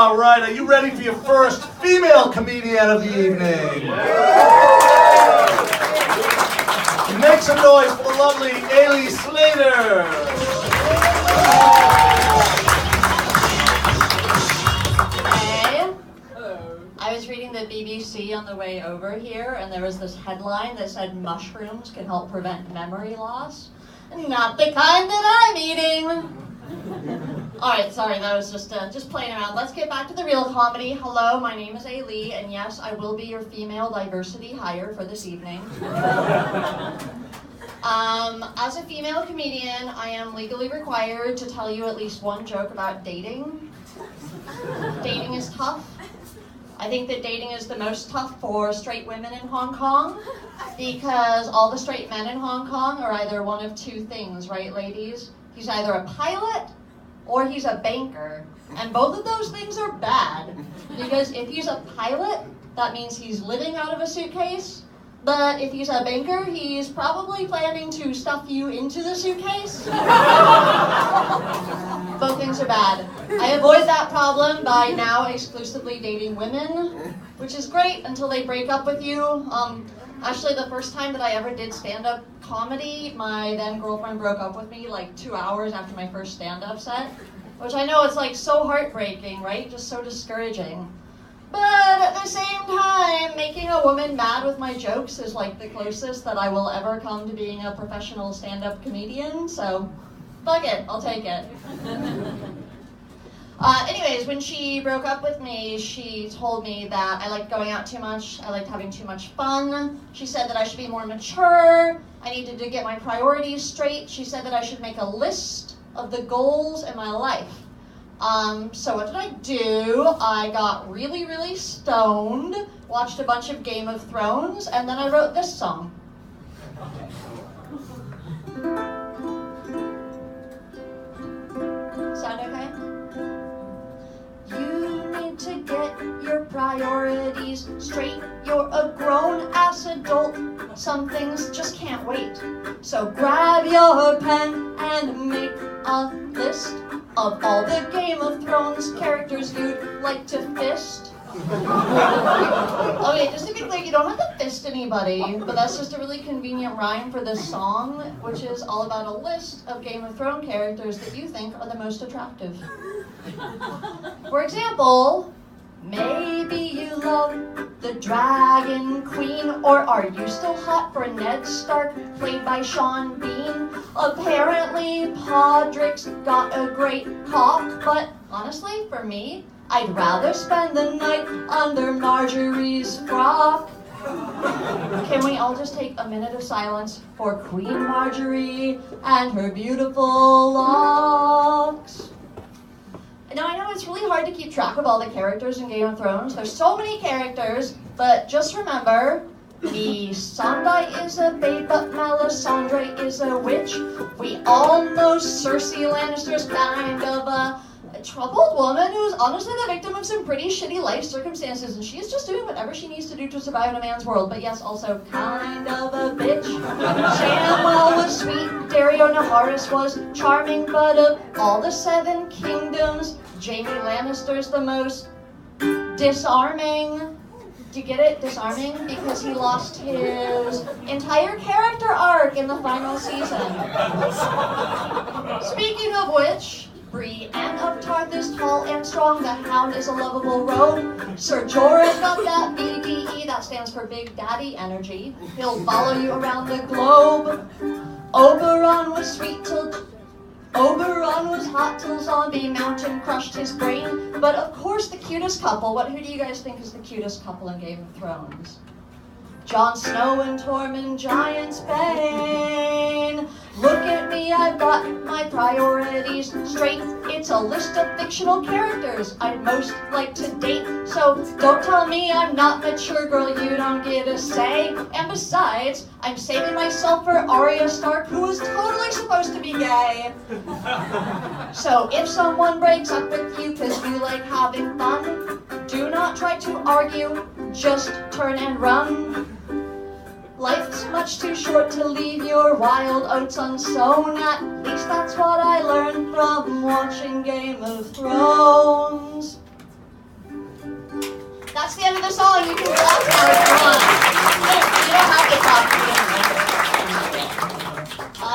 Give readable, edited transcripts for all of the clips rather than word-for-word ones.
All right, are you ready for your first female comedian of the evening? Make some noise for the lovely Ailey Slater. Hey. I was reading the BBC on the way over here, and there was this headline that said mushrooms can help prevent memory loss. Not the kind that I'm eating. Alright, sorry, that was just playing around. Let's get back to the real comedy. Hello, my name is Ailey, and yes, I will be your female diversity hire for this evening. As a female comedian, I am legally required to tell you at least one joke about dating. Dating is tough. I think that dating is the most tough for straight women in Hong Kong because all the straight men in Hong Kong are either one of two things, right, ladies? He's either a pilot or he's a banker. And both of those things are bad because if he's a pilot, that means he's living out of a suitcase. But if he's a banker, he's probably planning to stuff you into the suitcase. Both things are bad. I avoid that problem by now exclusively dating women, which is great until they break up with you. Actually, the first time that I ever did stand-up comedy, my then girlfriend broke up with me like 2 hours after my first stand-up set, which I know it's like so heartbreaking, right? Just so discouraging. But at the same time, making a woman mad with my jokes is like the closest that I will ever come to being a professional stand-up comedian, so fuck it, I'll take it. Anyways, when she broke up with me, she told me that I liked going out too much, I liked having too much fun. She said that I should be more mature, I needed to get my priorities straight. She said that I should make a list of the goals in my life. So what did I do? I got really, really stoned, watched a bunch of Game of Thrones, and then I wrote this song. Sound okay? You need to get your priorities straight. You're a grown-ass adult. Some things just can't wait. So grab your pen and make a list of all the Game of Thrones characters you'd like to fist. Okay, just to be clear, you don't have to fist anybody, but that's just a really convenient rhyme for this song, which is all about a list of Game of Thrones characters that you think are the most attractive. For example, maybe you love the Dragon Queen, or are you still hot for Ned Stark, played by Sean Bean? Apparently, Podrick's got a great cock, but honestly, for me, I'd rather spend the night under Marjorie's frock. Can we all just take a minute of silence for Queen Marjorie and her beautiful locks? Now, I know it's really hard to keep track of all the characters in Game of Thrones. There's so many characters, but just remember, Missandei is a babe, but Melisandre is a witch. We all know Cersei Lannister's kind of a troubled woman who's honestly the victim of some pretty shitty life circumstances, and she's just doing whatever she needs to do to survive in a man's world, but yes, also kind of a bitch. Samwell was sweet, Dario Naharis was charming, but of all the 7 kingdoms, Jaime Lannister's the most disarming. Do you get it? Disarming? Because he lost his entire character arc in the final season. Speaking of which, Brienne of Tarth is tall and strong, the Hound is a lovable rogue. Ser Jorah's got that BDE, that stands for Big Daddy energy. He'll follow you around the globe. Oberon was hot till Zombie Mountain crushed his brain. But of course the cutest couple, who do you guys think is the cutest couple in Game of Thrones? Jon Snow and Tormund Giantsbane. Look at me, I've got my priorities straight. It's a list of fictional characters I'd most like to date. So don't tell me I'm not mature, girl, you don't get a say. And besides, I'm saving myself for Arya Stark, who is totally supposed to be gay. So if someone breaks up with you because you like having fun, do not try to argue, just turn and run. Life's much too short to leave your wild oats unsown. At least that's what I learned from watching Game of Thrones. the song. You can relax now if you want. You don't have to talk.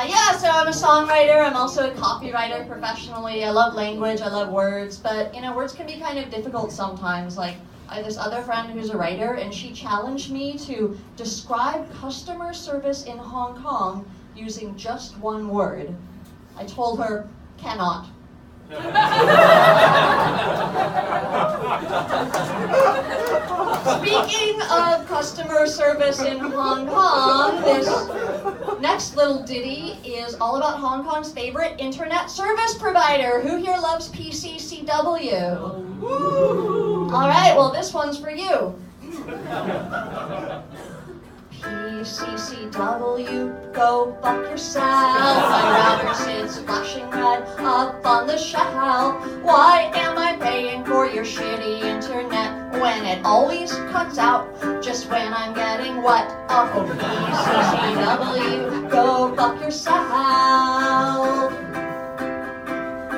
Yeah, so I'm a songwriter. I'm also a copywriter professionally. I love language. I love words. But, words can be kind of difficult sometimes. Like, I have this other friend who's a writer, and she challenged me to describe customer service in Hong Kong using just one word. I told her, cannot. Speaking of customer service in Hong Kong, this next little ditty is all about Hong Kong's favorite internet service provider. Who here loves PCCW? All right, well, this one's for you. PCCW, go fuck yourself. My router sits flashing red up on the shelf. Why am I paying for your shitty internet when it always cuts out just when I'm getting wet? Oh, PCCW, go fuck yourself.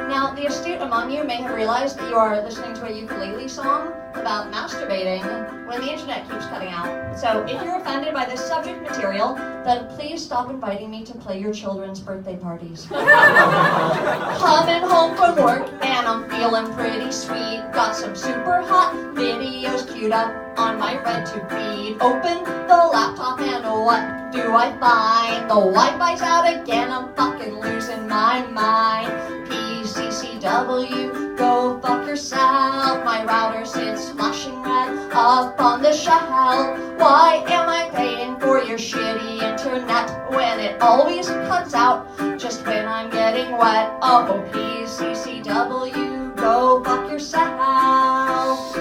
Now, the astute among you may have realized that you are listening to a ukulele song about masturbating when the internet keeps cutting out. So if you're offended by this subject material, then please stop inviting me to play your children's birthday parties. Coming home from work and I'm feeling pretty sweet. Got some super hot videos queued up on my red tube feed. Open the laptop and what do I find? The Wi-Fi's out again, I'm fucking losing my mind. PCCW, go fuck yourself. My router sits flashing red up on the shelf. Why am I paying for your shitty internet when it always cuts out just when I'm getting wet? Oh, PCCW, go fuck yourself.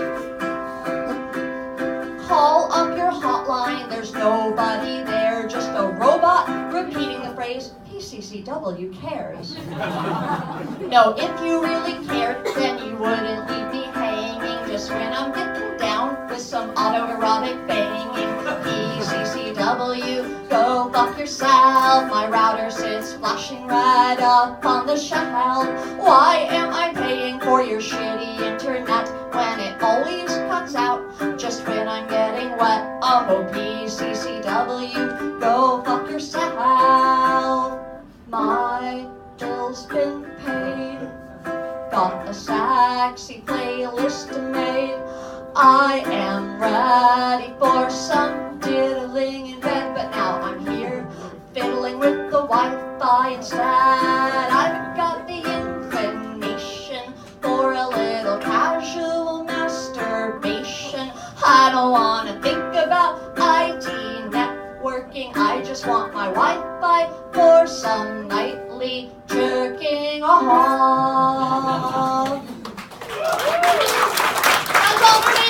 Call up your hotline, there's nobody there, just a robot repeating the phrase, PCCW cares. No, if you really cared, then you wouldn't leave me hanging just when I'm getting down with some autoerotic banging. PCCW, go fuck yourself. My router sits flashing red up on the shelf. Why am I paying for your shitty internet when it always cuts out just when I'm getting wet? Oh, PCCW, go fuck yourself. My bill's been paid, got a sexy playlist made. I am ready for some diddling in bed, but now I'm here fiddling with the Wi-Fi instead. I've got the inclination for a little casual masturbation. I don't want to think about IT networking. I just want my Wi-Fi for some nightly jerking off. That's all for me.